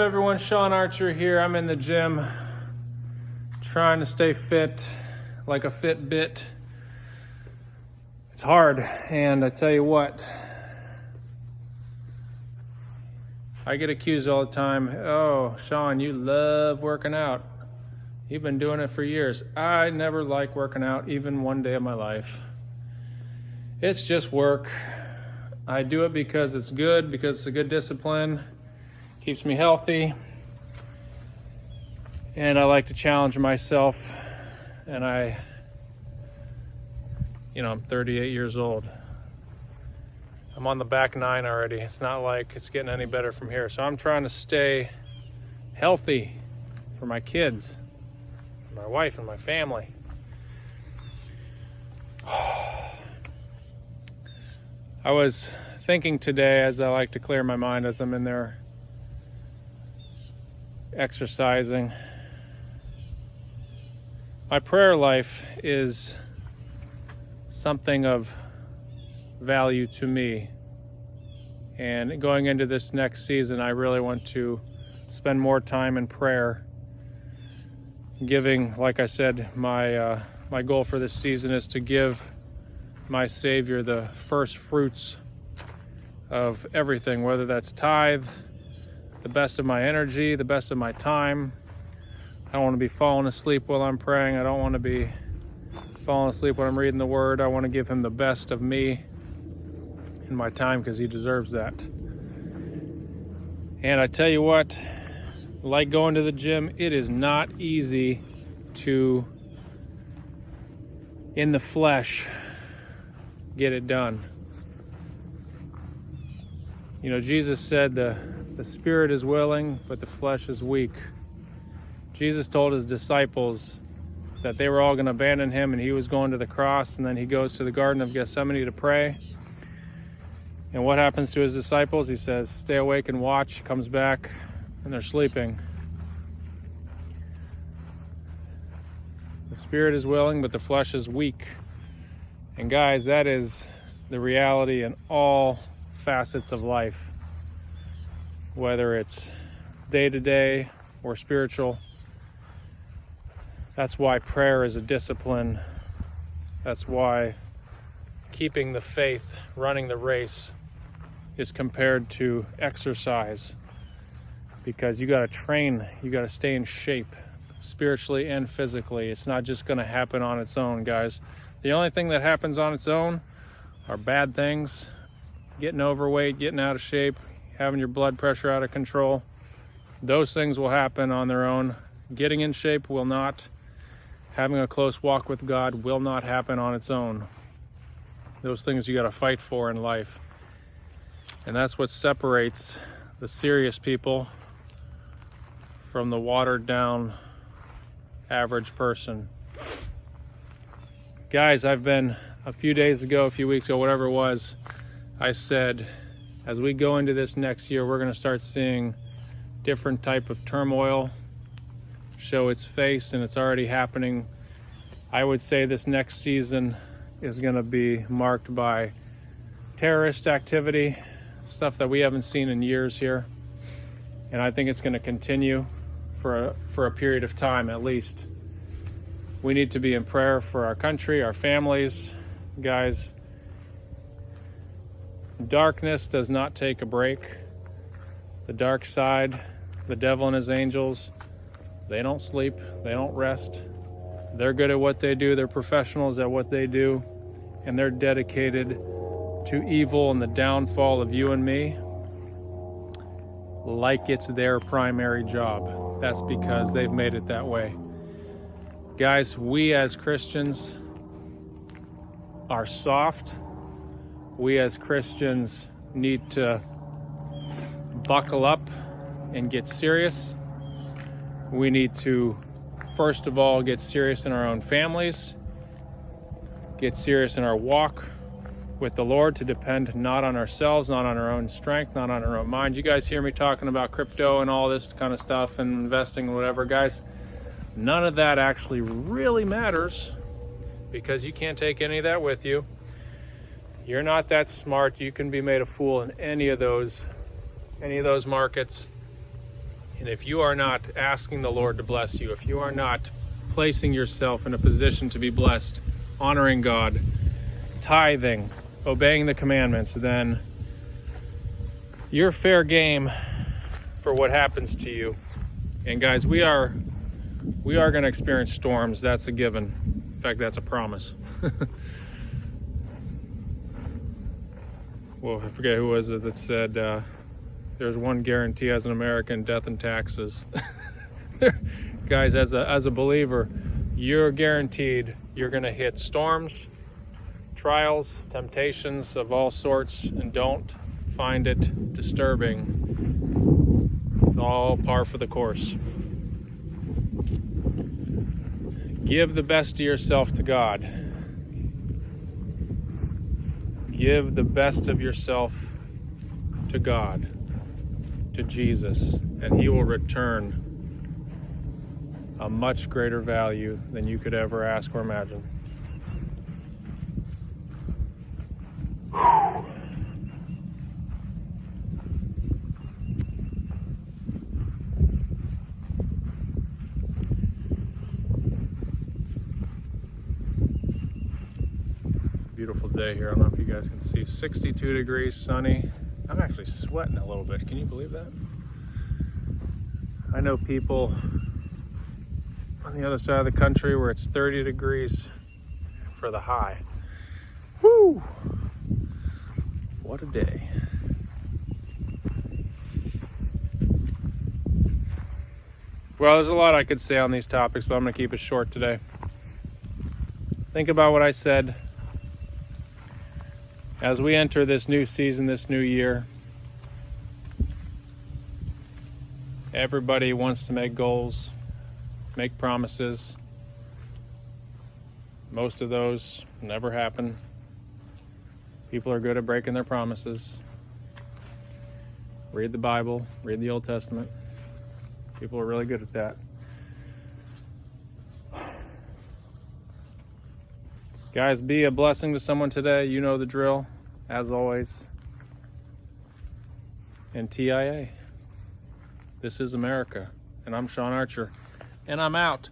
Everyone, Sean Archer here. I'm in the gym trying to stay fit like a Fitbit. It's hard, and I tell you what, I get accused all the time. Oh, Sean, you love working out. You've been doing it for years. I never liked working out even one day of my life. It's just work. I do it because it's good, because it's a good discipline. Keeps me healthy, and I like to challenge myself, and I'm 38 years old. I'm on the back nine already. It's not like it's getting any better from here. So I'm trying to stay healthy for my kids, my wife, and my family. I was thinking today, as I like to clear my mind as I'm in there exercising. My prayer life is something of value to me. And going into this next season, I really want to spend more time in prayer. Giving, like I said, my goal for this season is to give my Savior the first fruits of everything, whether that's tithe, the best of my energy, the best of my time. I don't want to be falling asleep while I'm praying. I don't want to be falling asleep when I'm reading the Word. I want to give Him the best of me in my time because He deserves that. And I tell you what, like going to the gym, it is not easy to, in the flesh, get it done. Jesus said the spirit is willing, but the flesh is weak. Jesus told His disciples that they were all going to abandon Him and He was going to the cross, and then He goes to the Garden of Gethsemane to pray. And what happens to His disciples? He says, stay awake and watch. He comes back and they're sleeping. The spirit is willing, but the flesh is weak. And guys, that is the reality in all facets of life, whether it's day-to-day or spiritual. That's why prayer is a discipline. That's why keeping the faith, running the race, is compared to exercise, because you got to train, you got to stay in shape spiritually and physically. It's not just going to happen on its own, guys. The only thing that happens on its own are bad things: getting overweight, getting out of shape, having your blood pressure out of control. Those things will happen on their own. Getting in shape will not. Having a close walk with God will not happen on its own. Those things you got to fight for in life. And that's what separates the serious people from the watered down average person. Guys, I've been a few weeks ago, whatever it was, I said, as we go into this next year, we're going to start seeing different type of turmoil show its face, and it's already happening. I would say this next season is going to be marked by terrorist activity, stuff that we haven't seen in years here. And I think it's going to continue for a period of time at least. We need to be in prayer for our country, our families. Guys, darkness does not take a break. The dark side, the devil and his angels, they don't sleep, they don't rest. They're good at what they do, they're professionals at what they do, and they're dedicated to evil and the downfall of you and me like it's their primary job. That's because they've made it that way. Guys, we as Christians are soft. We as Christians need to buckle up and get serious. We need to, first of all, get serious in our own families, get serious in our walk with the Lord, to depend not on ourselves, not on our own strength, not on our own mind. You guys hear me talking about crypto and all this kind of stuff and investing and whatever. Guys, none of that actually really matters, because you can't take any of that with you. You're not that smart. You can be made a fool in any of those markets. And if you are not asking the Lord to bless you, if you are not placing yourself in a position to be blessed, honoring God, tithing, obeying the commandments, then you're fair game for what happens to you. And guys, we are going to experience storms. That's a given. In fact, that's a promise. Well, I forget who was it that said, there's one guarantee as an American: death and taxes. Guys, as a believer, you're guaranteed you're going to hit storms, trials, temptations of all sorts, and don't find it disturbing. It's all par for the course. Give the best of yourself to God. Give the best of yourself to God, to Jesus, and He will return a much greater value than you could ever ask or imagine. Whew. Beautiful day here. I don't know if you guys can see. 62 degrees, sunny. I'm actually sweating a little bit. Can you believe that? I know people on the other side of the country where it's 30 degrees for the high. Woo! What a day. Well, there's a lot I could say on these topics, but I'm going to keep it short today. Think about what I said. As we enter this new season, this new year, everybody wants to make goals, make promises. Most of those never happen. People are good at breaking their promises. Read the Bible, read the Old Testament. People are really good at that. Guys, be a blessing to someone today. You know the drill, as always. And TIA. This is America. And I'm Sean Archer. And I'm out.